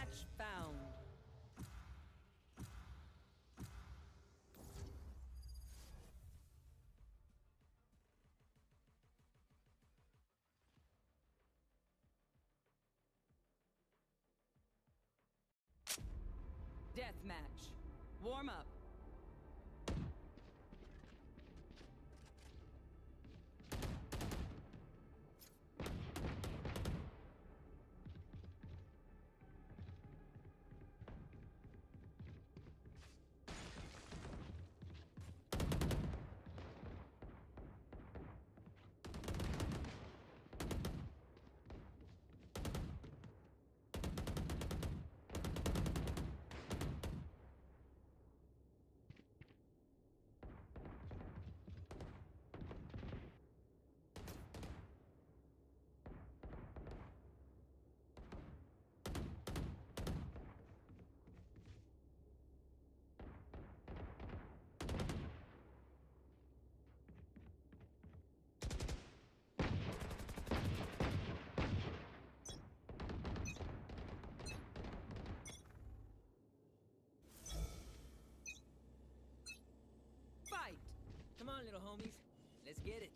Match found. Deathmatch. Warm up. Fight! Come on, little homies. Let's get it.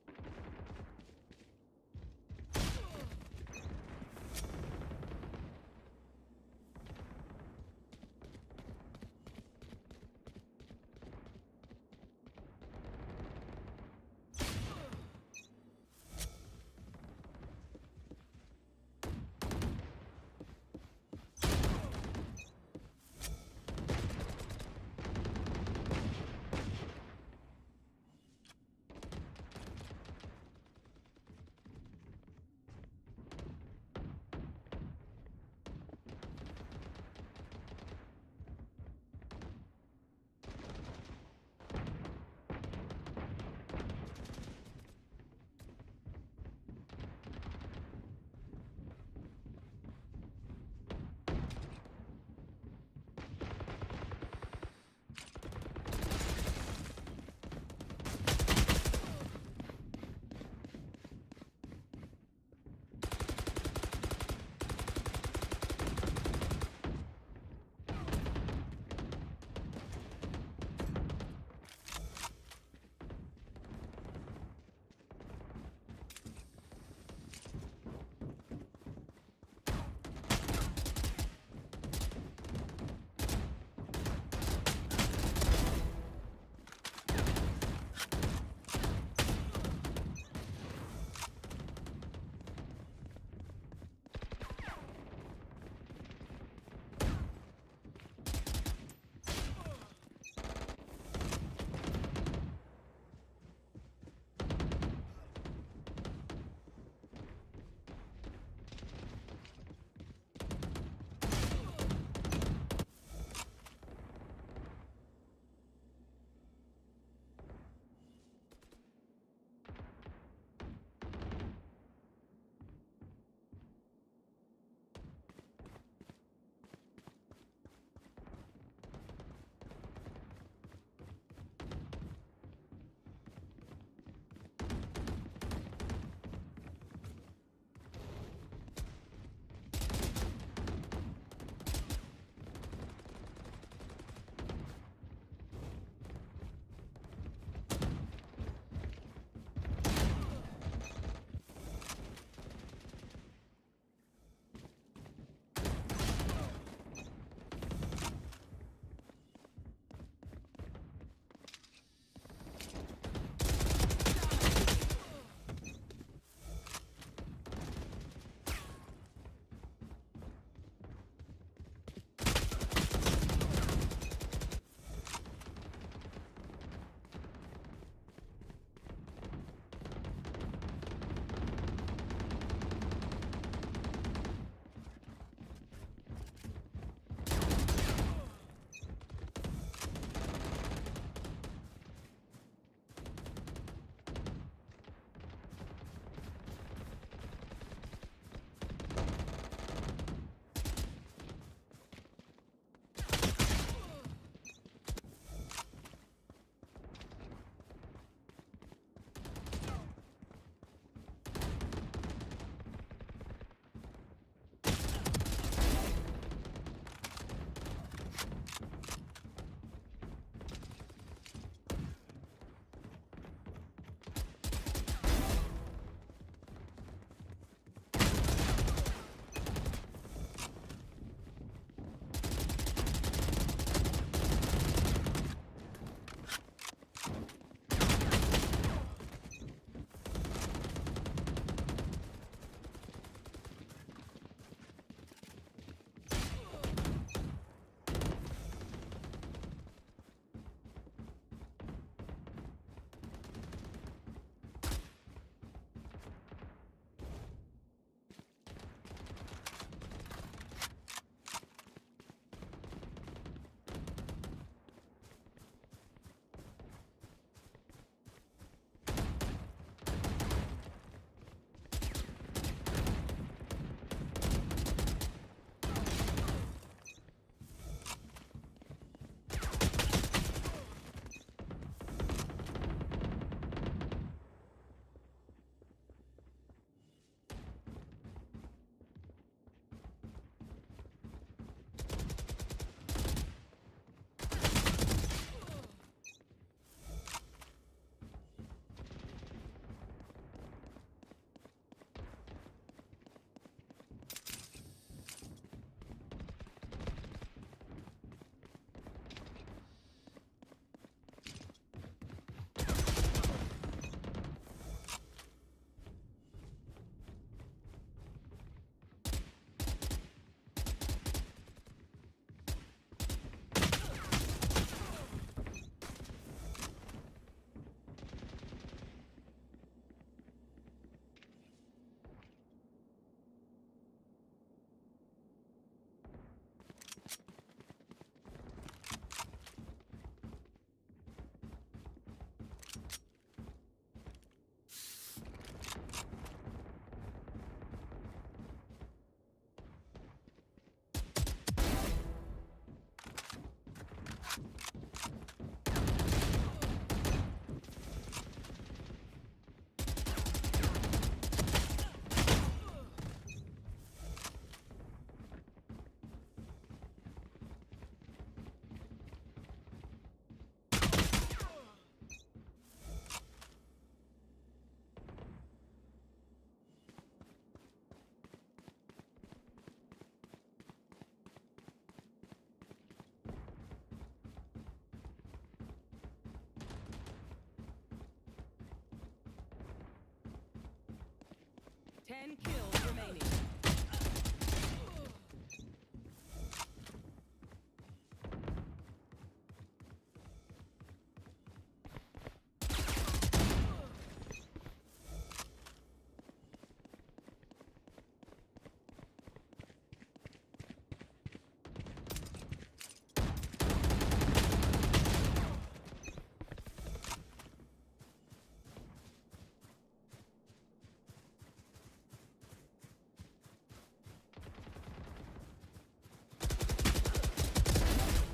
10 kills remaining.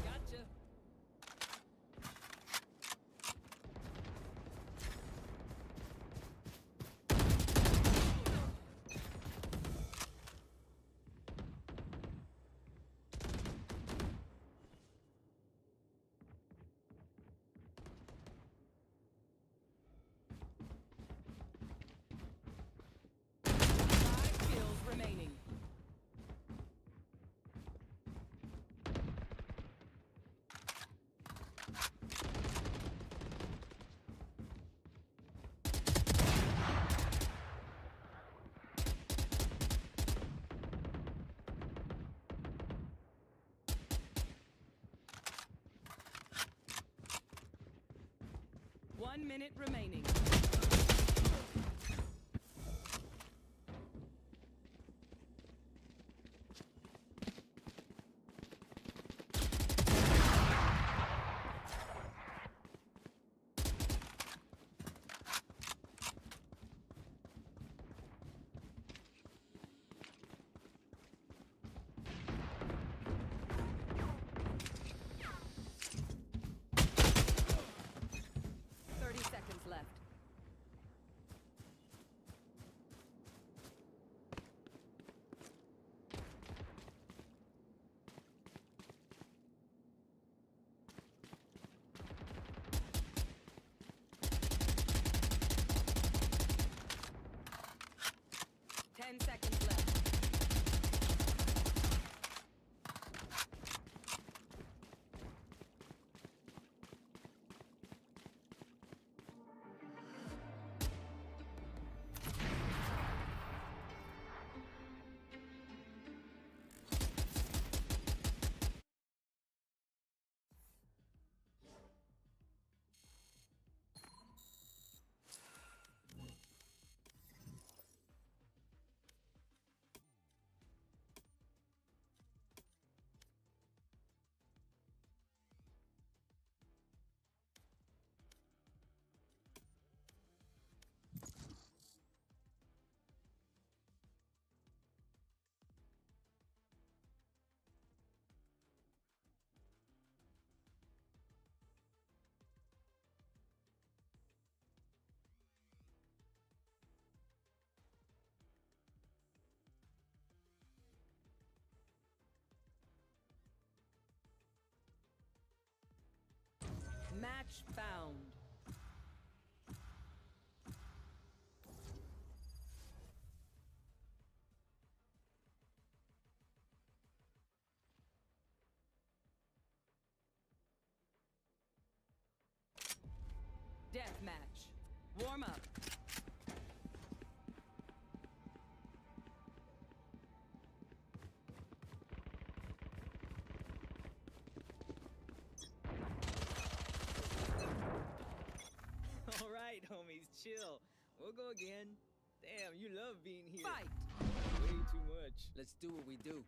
Gotcha. Five kills remaining. One minute remaining. Seconds left. Ten seconds left. Match found. Death match. Warm up. All right, homies, chill. We'll go again. Damn, you love being here. Fight. Way too much. Let's do what we do.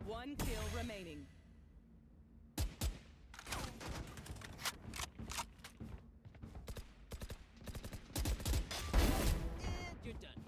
One kill remaining. And you're done.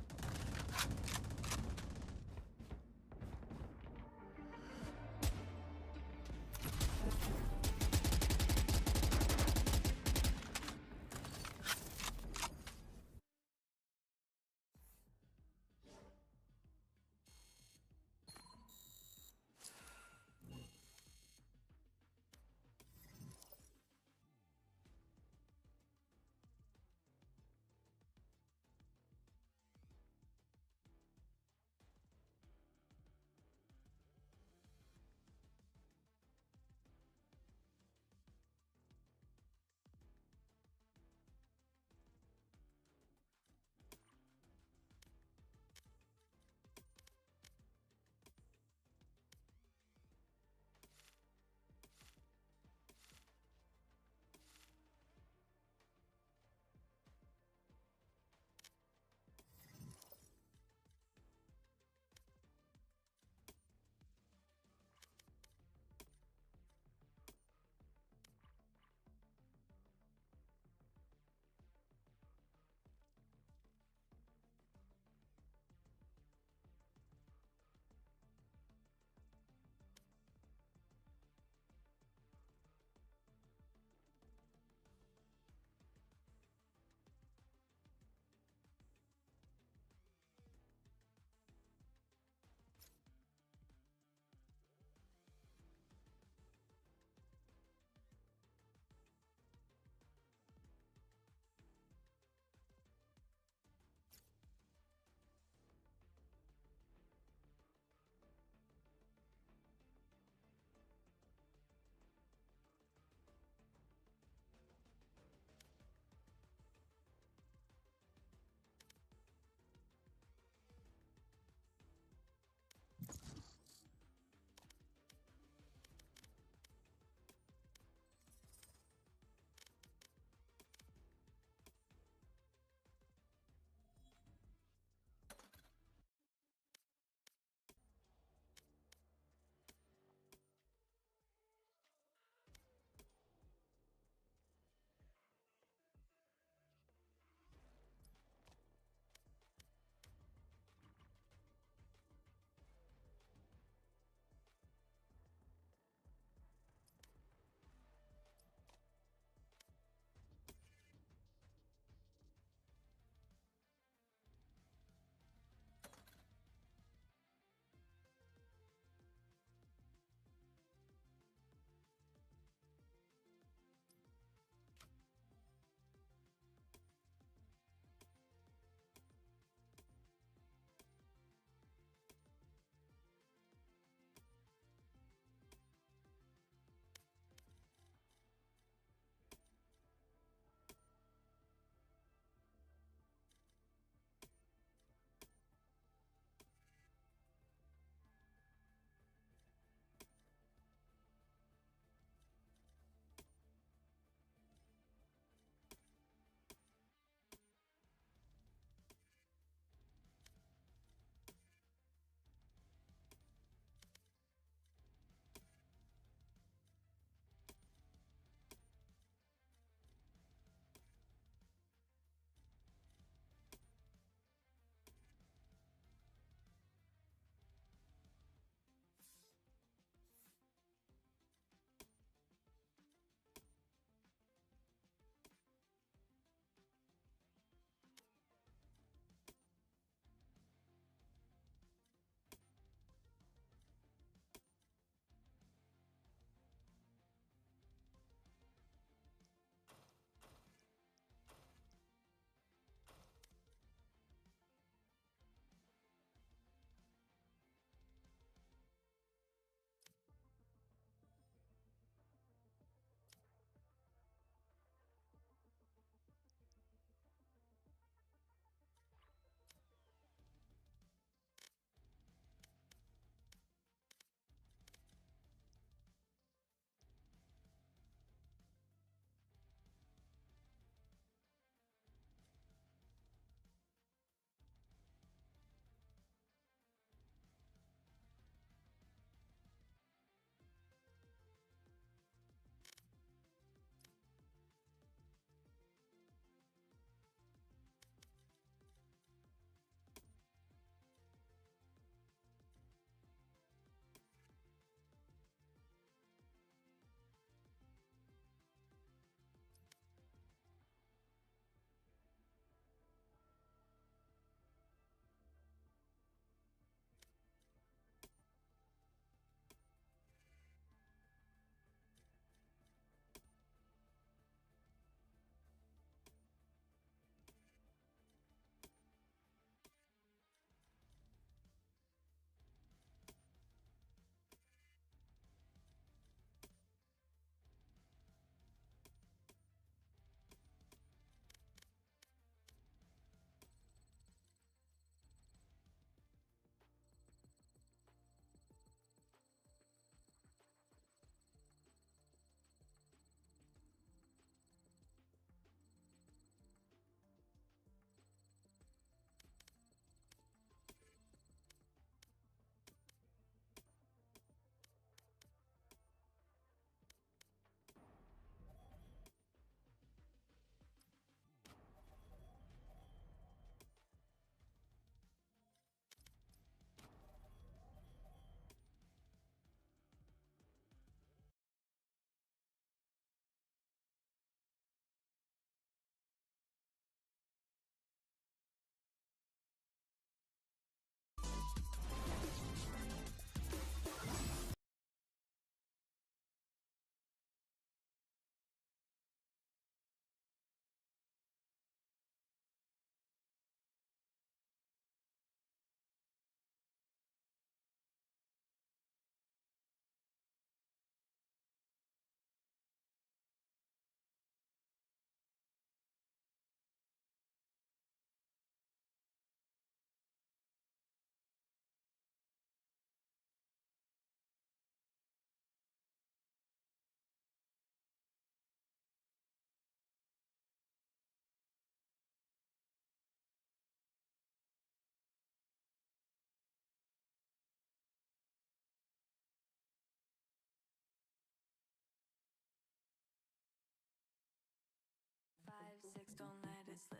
slip.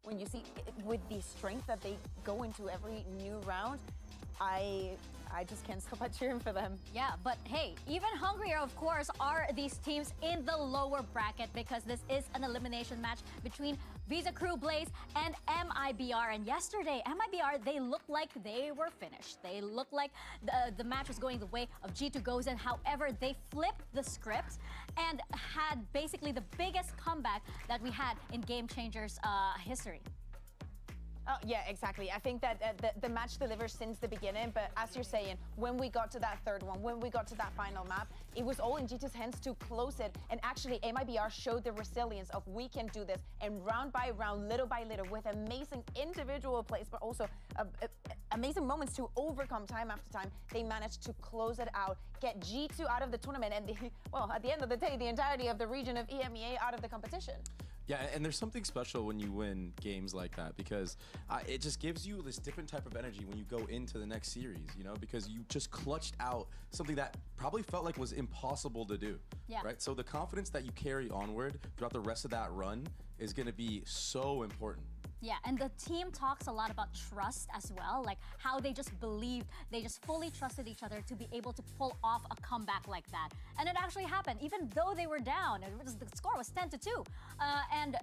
When you see with the strength that they go into every new round, I just can't stop cheering for them. Yeah, but hey, even hungrier, of course, are these teams in the lower bracket because this is an elimination match between Visa Crew Blaze and MIBR. And yesterday, MIBR, they looked like they were finished. They looked like the match was going the way of G2 Gozen. However, they flipped the script and had basically the biggest comeback that we had in Game Changers history. Oh, yeah, exactly. I think that the match delivers since the beginning, but as you're saying, when we got to that third one, when we got to that final map, it was all in G2's hands to close it, and actually MIBR showed the resilience of we can do this, and round by round, little by little, with amazing individual plays, but also amazing moments to overcome time after time, they managed to close it out, get G2 out of the tournament, and well, at the end of the day, the entirety of the region of EMEA out of the competition. Yeah, and there's something special when you win games like that because it just gives you this different type of energy when you go into the next series, you know, because you just clutched out something that probably felt like was impossible to do, right? So the confidence that you carry onward throughout the rest of that run is going to be so important. Yeah, and the team talks a lot about trust as well, like how they just believed, they just fully trusted each other to be able to pull off a comeback like that. And it actually happened, even though they were down. The score was 10-2. And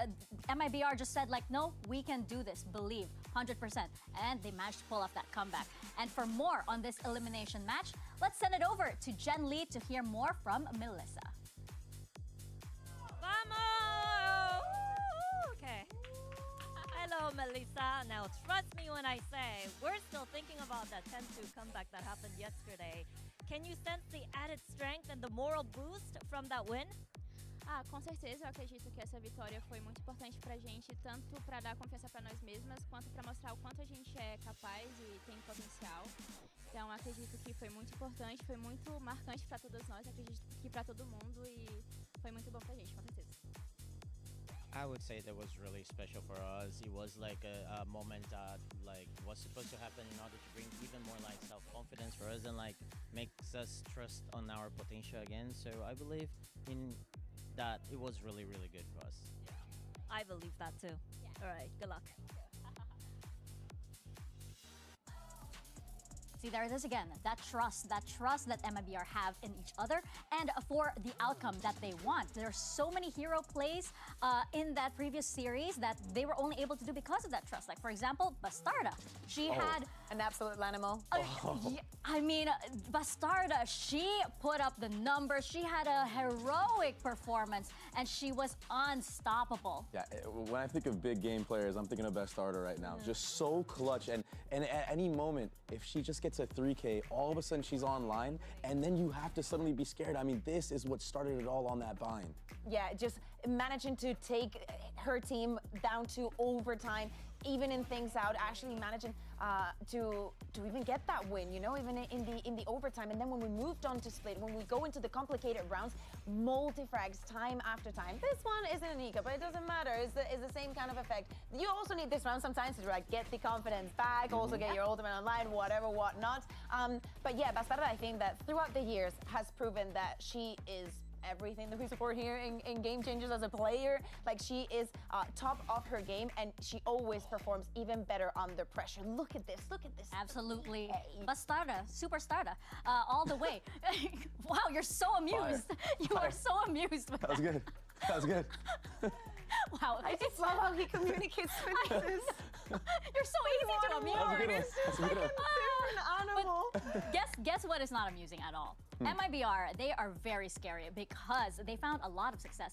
MIBR just said like, no, we can do this, believe, 100%. And they managed to pull off that comeback. And for more on this elimination match, let's send it over to Jen Lee to hear more from Melissa. Vamos! Okay. Hello, Melissa. Now, trust me when I say we're still thinking about that 10-2 comeback that happened yesterday. Can you sense the added strength and the moral boost from that win? Ah, com certeza, eu acredito que essa vitória foi muito importante pra gente, tanto para dar confiança para nós mesmas, quanto para mostrar o quanto a gente é capaz e tem potencial. Então, acredito que foi muito importante, foi muito marcante para todas nós, acredito que para todo mundo e foi muito bom pra gente, com certeza. I would say that was really special for us. It was like a moment that like was supposed to happen in order to bring even more like self-confidence for us and like makes us trust on our potential again. So I believe in that it was really, really good for us. I believe that too. All right, good luck. See, there it is again, that trust that MIBR have in each other and for the outcome that they want. There's so many hero plays in that previous series that they were only able to do because of that trust. Like, for example, Bastarda. She had an absolute animal. I mean, Bastarda, she put up the numbers. She had a heroic performance and she was unstoppable. Yeah, when I think of big game players, I'm thinking of Bastarda right now. Just so clutch, and at any moment, if she just gets a 3K, all of a sudden she's online, and then you have to suddenly be scared. I mean, this is what started it all on that bind. Yeah, just managing to take her team down to overtime, evening things out, actually managing to even get that win, you know, even in the overtime. And then when we moved on to split, when we go into the complicated rounds, multi-frags time after time. This one isn't an eco, but it doesn't matter. It's the same kind of effect. You also need this round sometimes to like get the confidence back, also get your ultimate online, whatever, whatnot. But yeah, Bastarda, I think that throughout the years has proven that she is everything that we support here in Game Changers as a player. Like, she is top of her game, and she always performs even better under pressure. Look at this, look at this. Absolutely. Hey. Bastarda, Super Starda, all the way. Wow, you're so amused. Fire. You are so amused with That was good. That was good. Wow. I just love how he communicates with this. You're so easy to amuse. That was a good one. That's a good one. Animal. But guess what is not amusing at all? MIBR, they are very scary because they found a lot of success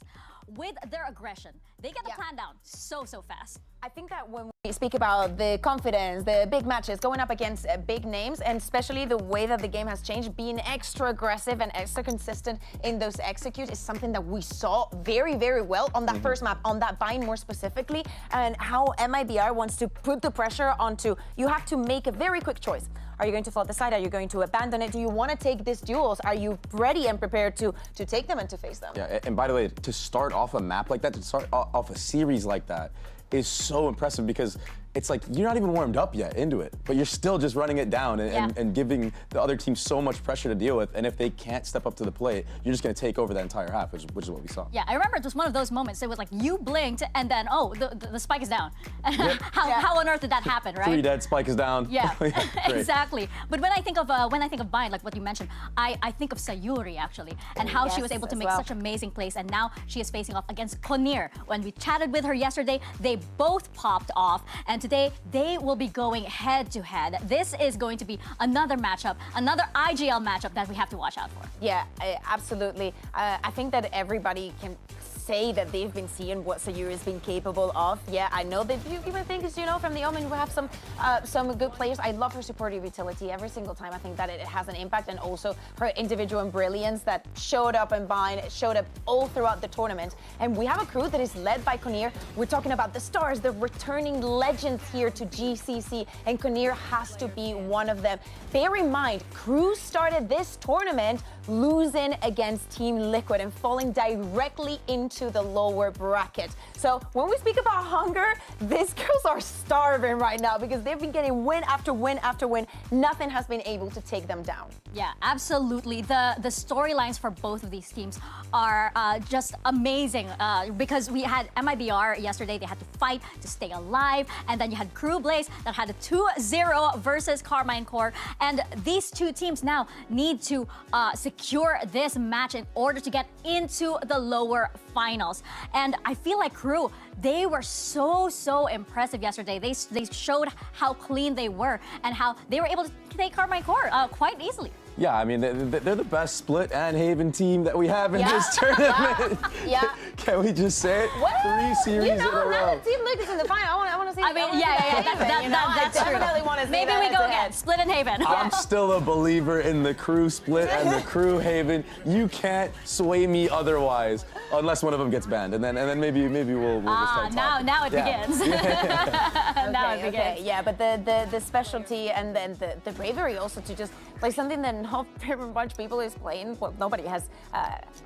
with their aggression. They get the plan down so fast. I think that when we speak about the confidence, the big matches, going up against big names, and especially the way that the game has changed, being extra aggressive and extra consistent in those executes is something that we saw very, very well on that first map, on that bind more specifically, and how MIBR wants to put the pressure onto, you have to make a very quick choice. Are you going to flood the side? Are you going to abandon it? Do you want to take these duels? Are you ready and prepared to take them and to face them? Yeah, and by the way, to start off a map like that, to start off a series like that, is so impressive because it's like you're not even warmed up yet into it, but you're still just running it down and giving the other team so much pressure to deal with. And if they can't step up to the plate, you're just going to take over that entire half, which is what we saw. Yeah, I remember it was one of those moments. It was like you blinked and then, oh, the spike is down. Yep. How on earth did that happen, right? 3 dead, spike is down. Yeah, yeah, exactly. But when I think of bind, like what you mentioned, I think of Sayuri actually, and how she was able to make such amazing plays, and now she is facing off against Konir. When we chatted with her yesterday, they both popped off, and today they will be going head to head. This is going to be another matchup, another IGL matchup that we have to watch out for. Yeah, absolutely. I think that everybody can say that they've been seeing what Sayuri has been capable of. Yeah, I know that few people think, you know, from the Omen, we have some good players. I love her supportive utility every single time. I think that it has an impact, and also her individual brilliance that showed up in Bind, showed up all throughout the tournament. And we have a crew that is led by Konir. We're talking about the stars, the returning legends here to GCC, and Konir has to be one of them. Bear in mind, crew started this tournament losing against Team Liquid and falling directly into the lower bracket. So when we speak about hunger, these girls are starving right now because they've been getting win after win after win. Nothing has been able to take them down. Yeah, absolutely. The storylines for both of these teams are just amazing because we had MIBR yesterday. They had to fight to stay alive, and then you had Crew Blaze that had a 2-0 versus Carmine Core, and these two teams now need to secure this match in order to get into the lower finals. And I feel like Crew, they were so impressive yesterday. They showed how clean they were and how they were able to take Carmine Core quite easily. Yeah, I mean, they're the best Split and Haven team that we have in this tournament. Yeah. Can we just say it? Well, 3 series you know, in a now row. that Team Liquid is in the final, I want to see. I mean, wanna yeah, see yeah, the Haven, you know? that's I true. definitely want to see Maybe that we go head-to-head. again. Split and Haven. I'm still a believer in the crew split and the crew Haven. You can't sway me otherwise, unless one of them gets banned, and then maybe we'll just start talking. Now it begins. Now it begins. Okay, yeah, but the specialty and then the bravery also to just play something that not very much people is playing. Well, nobody has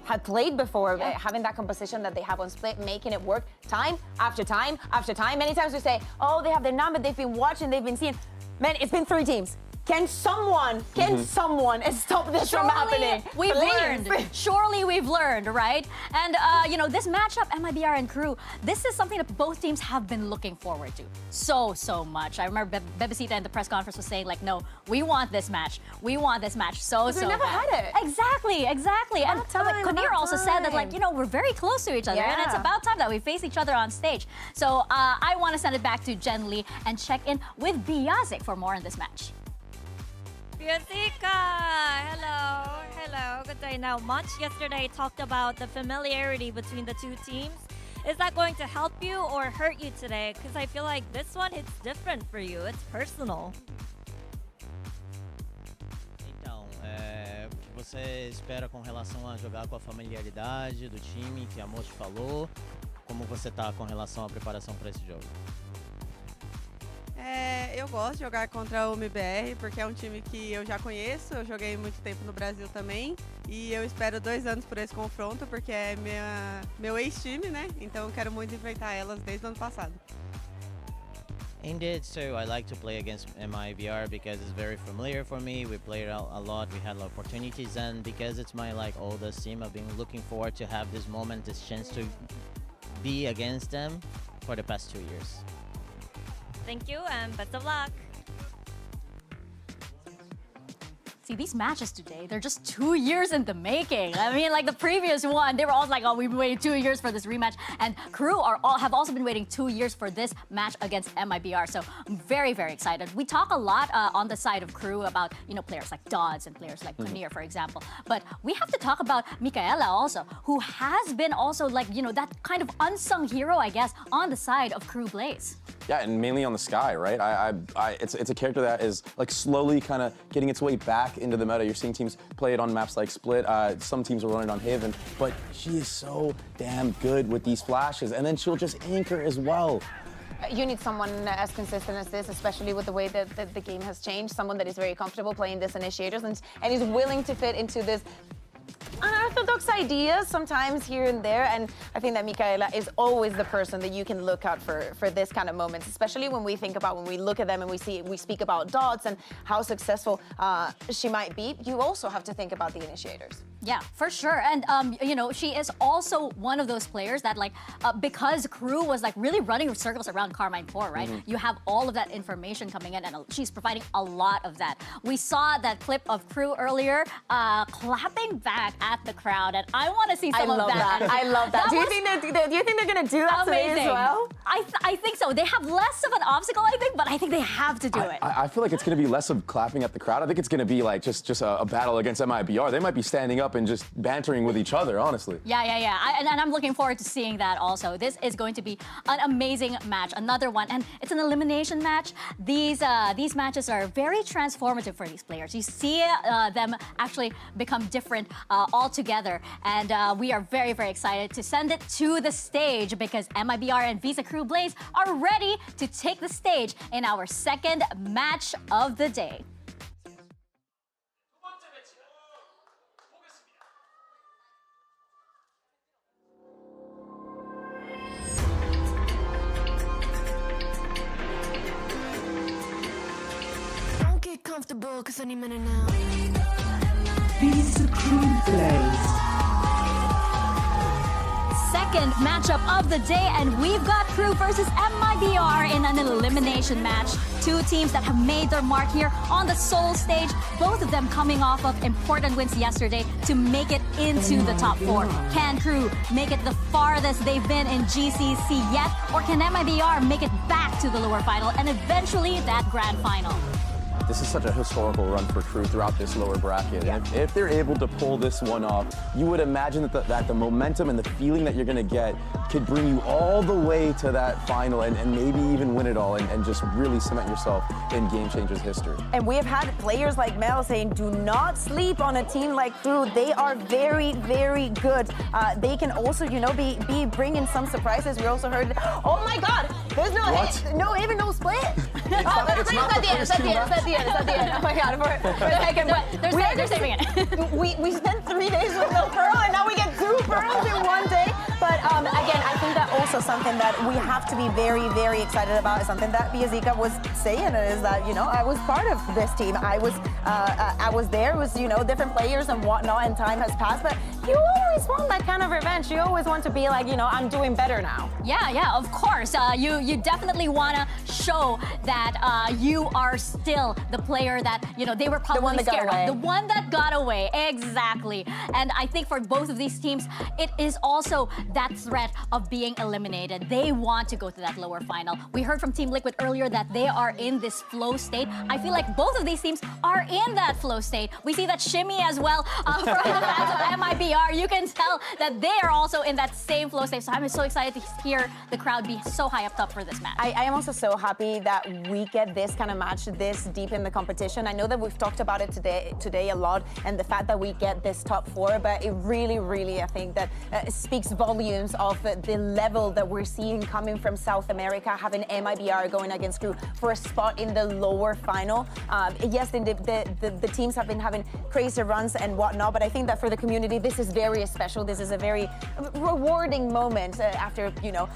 had played before. Having that composition that they have on split, making it work time after time after time. Many times we say, oh, they have their number, they've been watching, they've been seeing. Man, it's been 3 teams. Can someone stop this from happening? We've Please. learned. Surely we've learned, right? And, you know, this matchup, MIBR and Crew, this is something that both teams have been looking forward to so much. I remember Bebecita in the press conference was saying, like, no, we want this match. We want this match so never bad. had it. Exactly. And Konir also said that, like, you know, we're very close to each other. And it's Yeah. about time that we face each other on stage. So I want to send it back to Jen Lee and check in with 8BIT-JASI for more on this match. Bianca, hello, good day. Now, Munch yesterday talked about the familiarity between the two teams. Is that going to help you or hurt you today? Because I feel like this one hits different for you. It's personal. Então, o que você espera com relação a jogar com a familiaridade do time que a Mochi falou? Como você tá com relação à preparação para esse jogo? Eu gosto de jogar contra o MBR porque é um time que eu já conheço, eu joguei muito tempo no Brasil também e eu espero 2 anos por esse confronto porque é meu ex-time, né? Então eu quero muito enfrentar elas desde o ano passado. Indeed, so I like to play against MIBR because it's very familiar for me. We played a lot, we had opportunities, and because it's my oldest team, I've been looking forward to have this moment, this chance to be against them for the past 2 years. Thank you and best of luck. See, these matches today, they're just 2 years in the making. I mean, like the previous one, they were all like, oh, we've been waiting 2 years for this rematch. And Crew have also been waiting 2 years for this match against MIBR. So I'm very, very excited. We talk a lot on the side of Crew about, you know, players like Dodds and players like Konir, for example. But we have to talk about Micaela also, who has been also like, you know, that kind of unsung hero, I guess, on the side of Crew Blaze. Yeah, and mainly on the Sky, right? It's a character that is like slowly kind of getting its way back into the meta. You're seeing teams play it on maps like Split. Some teams are running on Haven, but she is so damn good with these flashes, and then she'll just anchor as well. You need someone as consistent as this, especially with the way that the game has changed. Someone that is very comfortable playing this initiators and is willing to fit into this unorthodox ideas sometimes here and there, and I think that Micaela is always the person that you can look out for this kind of moments, especially when we look at them and we speak about Dots and how successful she might be. You also have to think about the initiators. Yeah, for sure. And, you know, she is also one of those players that, like, because Crew was, like, really running circles around Carmine 4, right? You have all of that information coming in, and she's providing a lot of that. We saw that clip of Crew earlier clapping back at the crowd, and I want to see some of that. I love that. Do you think they're going to do that today as well? I think so. They have less of an obstacle, I think, but I think they have to do it. I feel like it's going to be less of clapping at the crowd. I think it's going to be, like, just a battle against MIBR. They might be standing up and just bantering with each other, honestly. Yeah. And I'm looking forward to seeing that also. This is going to be an amazing match, another one, and it's an elimination match. These matches are very transformative for these players. You see them actually become different altogether, and we are very, very excited to send it to the stage because MIBR and Visa Crew Blaze are ready to take the stage in our second match of the day. Comfortable, cause any minute now. Visa Crew Blaze. Second matchup of the day, and we've got Crew versus MIBR in an elimination match. Two teams that have made their mark here on the Seoul stage, both of them coming off of important wins yesterday to make it into the top 4. Can Crew make it the farthest they've been in GCC yet, or can MIBR make it back to the lower final and eventually that grand final? this is such a historical run for Crew throughout this lower bracket. Yeah. And if they're able to pull this one off, you would imagine that the momentum and the feeling that you're going to get could bring you all the way to that final and maybe even win it all and just really cement yourself in Game Changers history. And we have had players like Mel saying, do not sleep on a team like Crew. They are very, very good. They can also, you know, be bringing some surprises. We also heard, oh my God, there's even no split. It's not the It's at the end. Oh my God, for a second. But They're saving it. we spent 3 days with no Pearl, and now we get 2 Pearls in 1 day. But again, I think that also something that we have to be very, very excited about is something that Biazika was saying, is that, you know, I was part of this team. I was there. It was, you know, different players and whatnot, and time has passed. But you always want that kind of revenge. You always want to be like, you know, I'm doing better now. Yeah, of course. You definitely want to show that you are still the player that, you know, they were probably scared of. The one that got away. Exactly. And I think for both of these teams, it is also that threat of being eliminated. They want to go to that lower final. We heard from Team Liquid earlier that they are in this flow state. I feel like both of these teams are in that flow state. We see that shimmy as well from the fans of MIBR. You can tell that they are also in that same flow state. So I'm so excited to hear the crowd be so high up top for this match. I am also so happy that we get this kind of match this deep in the competition. I know that we've talked about it today a lot, and the fact that we get this top 4, but it really, really, I think that speaks volumes of the level that we're seeing coming from South America, having MIBR going against Crew for a spot in the lower final. Yes, the teams have been having crazy runs and whatnot, but I think that for the community, this is very special. This is a very rewarding moment after, you know,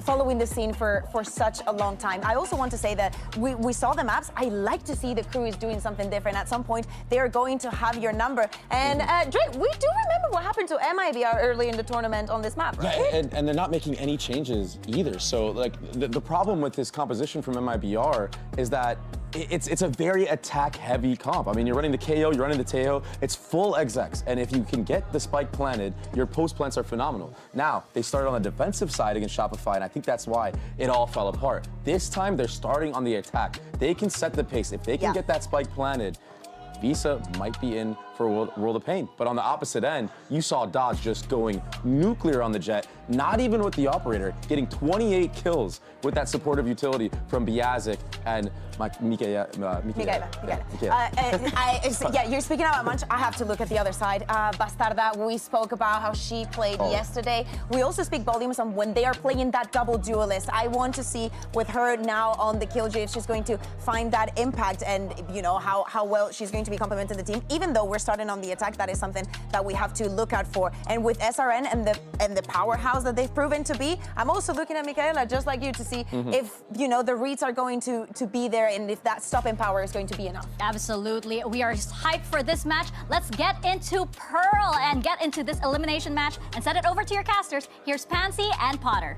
following the scene for such a long time. I also want to say that we saw the maps. I like to see the Crew is doing something different. At some point, they're going to have your number. And Drake, we do remember what happened to MIBR early in the tournament on this map, right? Yeah, and they're not making any changes either. So, like, the problem with this composition from MIBR is that it's a very attack-heavy comp. I mean, you're running the KO, you're running the Teo, it's full execs, and if you can get the spike planted, your post-plants are phenomenal. Now, they started on the defensive side against Shopify, and I think that's why it all fell apart. This time, they're starting on the attack. They can set the pace. If they can get that spike planted, Visa might be in for World of Pain. But on the opposite end, you saw Dodge just going nuclear on the Jet, not even with the operator, getting 28 kills with that supportive utility from Biazic and Michaela. Yeah, you're speaking about Munch. I have to look at the other side. Bastarda, we spoke about how she played yesterday. We also speak volumes on when they are playing that double duelist. I want to see with her now on the Killjoy if she's going to find that impact and, you know, how well she's going to be complementing the team. Even though we're starting on the attack, that is something that we have to look out for. And with SRN and the powerhouse that they've proven to be, I'm also looking at Michaela, just like you, to see if, you know, the reads are going to be there and if that stopping power is going to be enough. Absolutely. We are hyped for this match. Let's get into Pearl and get into this elimination match and send it over to your casters. Here's Pansy and Potter.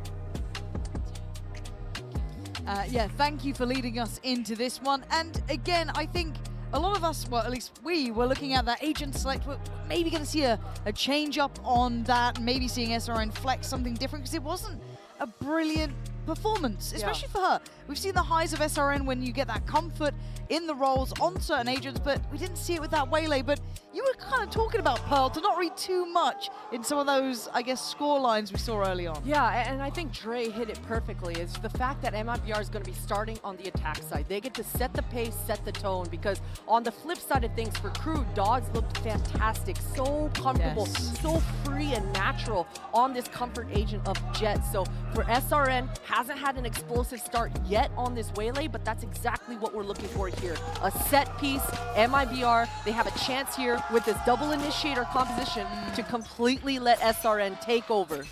Yeah, thank you for leading us into this one. And again, I think a lot of us, well, at least we were looking at that agent select. We're maybe going to see a change up on that, maybe seeing SRN flex something different, because it wasn't a brilliant performance, especially for her. We've seen the highs of SRN when you get that comfort in the roles on certain agents, but we didn't see it with that Waylay. But you were kind of talking about Pearl to not read too much in some of those, I guess, score lines we saw early on. Yeah, and I think Dre hit it perfectly. Is the fact that MIBR is going to be starting on the attack side. They get to set the pace, set the tone, because on the flip side of things for Crew, Dogs looked fantastic, so comfortable, so free and natural on this comfort agent of Jet. So for SRN, hasn't had an explosive start yet on this Waylay, but that's exactly what we're looking for here. A set piece, MIBR, they have a chance here with this double initiator composition to completely let SRN take over.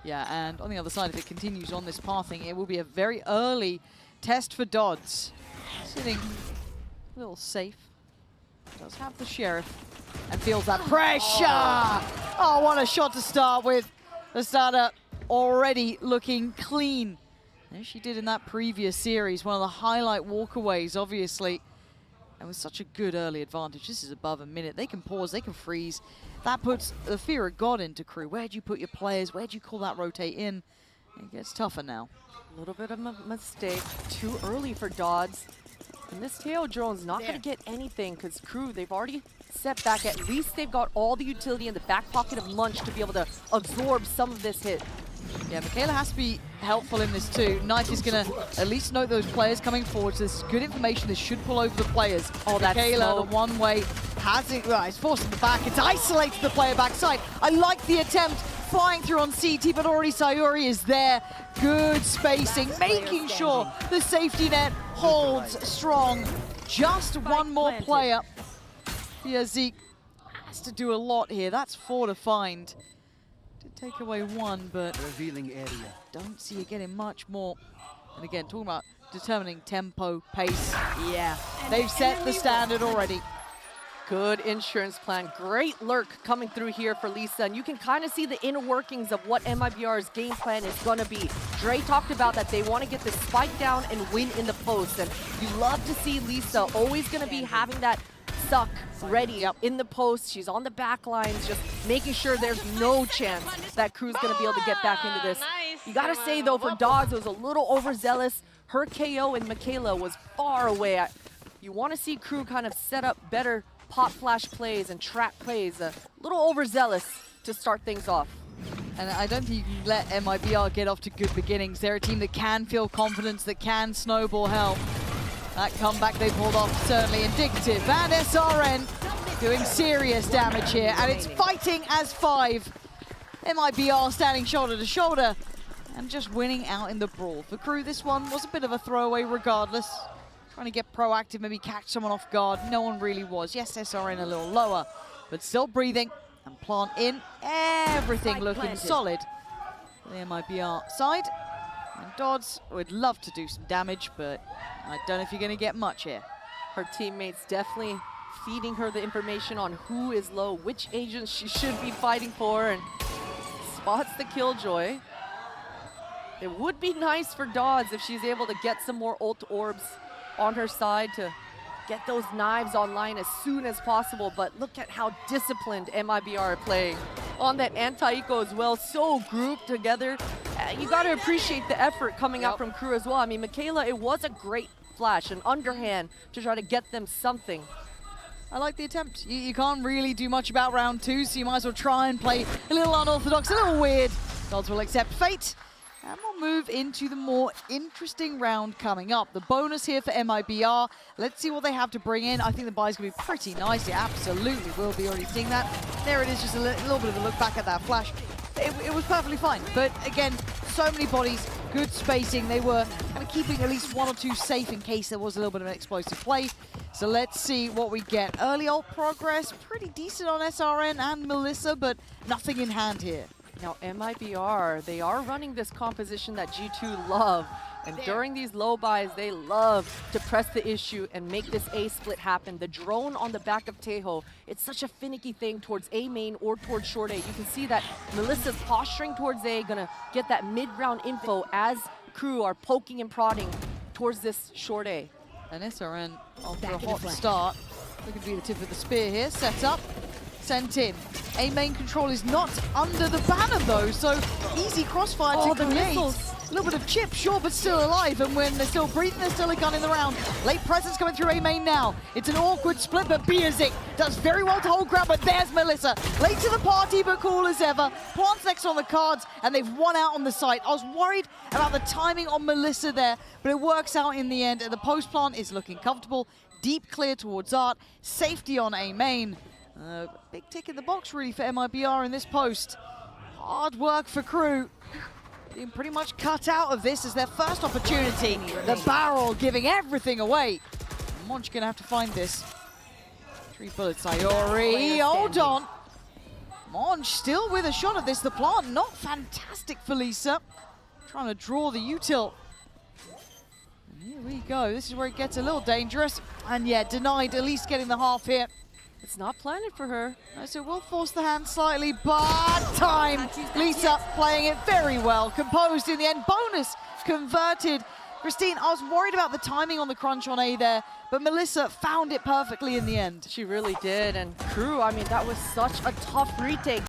Yeah, and on the other side, if it continues on this pathing, it will be a very early test for Dodds. Sitting a little safe. Does have the Sheriff and feels that pressure. Oh, what a shot to start with. The starter already looking clean. As she did in that previous series, one of the highlight walkaways, obviously. And with such a good early advantage, this is above a minute. They can pause, they can freeze. That puts the fear of God into Crew. Where do you put your players? Where do you call that rotate in? It gets tougher now. A little bit of a mistake. Too early for Dodds. And this tail drone's not going to get anything because Crew, they've already set back. At least they've got all the utility in the back pocket of Munch to be able to absorb some of this hit. Yeah, Michaela has to be helpful in this too. Knight is going to at least note those players coming forward. So this is good information. This should pull over the players. Oh, that's Michaela, slow. the one way, has it. Well, it's forcing the back. It's isolated the player backside. I like the attempt. Flying through on CT, but already Sayuri is there. Good spacing, making sure the safety net holds strong. Just one more player. Yeah, Zeke has to do a lot here. That's 4 to find. Did take away 1, but revealing area. Don't see it getting much more. And again, talking about determining tempo, pace. Yeah. They've set the standard already. Good insurance plan. Great lurk coming through here for Lisa. And you can kind of see the inner workings of what MIBR's game plan is going to be. Dre talked about that they want to get the spike down and win in the post. And you love to see Lisa always going to be having that suck ready in the post. She's on the back lines, just making sure there's no chance that Crew's going to be able to get back into this. You got to say, though, for Dogs, it was a little overzealous. Her KO and Michaela was far away. You want to see Crew kind of set up better pop flash plays and trap plays, a little overzealous to start things off. And I don't think you can let MIBR get off to good beginnings. They're a team that can feel confidence, that can snowball help. That comeback they pulled off certainly indicative. And SRN doing serious damage here, and it's fighting as 5. MIBR standing shoulder to shoulder and just winning out in the brawl. For Crew, this one was a bit of a throwaway regardless. Trying to get proactive, maybe catch someone off guard. No one really was. Yes, SRN a little lower, but still breathing. And plant in, everything looking solid. The MIBR side. And Dodds would love to do some damage, but I don't know if you're going to get much here. Her teammates definitely feeding her the information on who is low, which agents she should be fighting for, and spots the Killjoy. It would be nice for Dodds if she's able to get some more ult orbs on her side to get those knives online as soon as possible, but look at how disciplined MIBR are playing. On that anti-eco as well, so grouped together. You got to appreciate the effort coming out from Crew as well. I mean, Michaela, it was a great flash, an underhand to try to get them something. I like the attempt. You can't really do much about round 2, so you might as well try and play a little unorthodox, a little weird. Dodds will accept fate. And we'll move into the more interesting round coming up. The bonus here for MIBR. Let's see what they have to bring in. I think the buy's going to be pretty nice. It absolutely will be, already seeing that. There it is, just a little bit of a look back at that flash. It was perfectly fine. But again, so many bodies, good spacing. They were kind of keeping at least 1 or 2 safe in case there was a little bit of an explosive play. So let's see what we get. Early ult progress, pretty decent on SRN and Melissa, but nothing in hand here. Now, MIBR, they are running this composition that G2 love. And during these low buys, they love to press the issue and make this A split happen. The drone on the back of Tejo, it's such a finicky thing towards A main or towards short A. You can see that Melissa's posturing towards A, gonna get that mid-round info as Crew are poking and prodding towards this short A. And SRN, after a hot start, looking to be the tip of the spear here, set up. Sent in. A main control is not under the banner though, so easy crossfire to create. A little bit of chip, sure, but still alive. And when they're still breathing, there's still a gun in the round. Late presence coming through A main now. It's an awkward split, but Biazik does very well to hold ground, but there's Melissa. Late to the party, but cool as ever. Plants next on the cards, and they've won out on the site. I was worried about the timing on Melissa there, but it works out in the end. And the post plant is looking comfortable. Deep clear towards Art. Safety on A main. Big tick in the box really for MIBR in this post. Hard work for Crew. Being pretty much cut out of this as their first opportunity. The barrel giving everything away. Monch gonna have to find this. 3 bullets, Sayuri, hold on. Monch still with a shot at this. The plant not fantastic for Lisa. Trying to draw the util. And here we go, this is where it gets a little dangerous. And yeah, denied at least getting the half here. It's not planted for her. So we'll force the hand slightly, but time. Lisa playing it very well. Composed in the end. Bonus converted. Christine, I was worried about the timing on the crunch on A there, but Melissa found it perfectly in the end. She really did. And Crew, I mean, that was such a tough retake.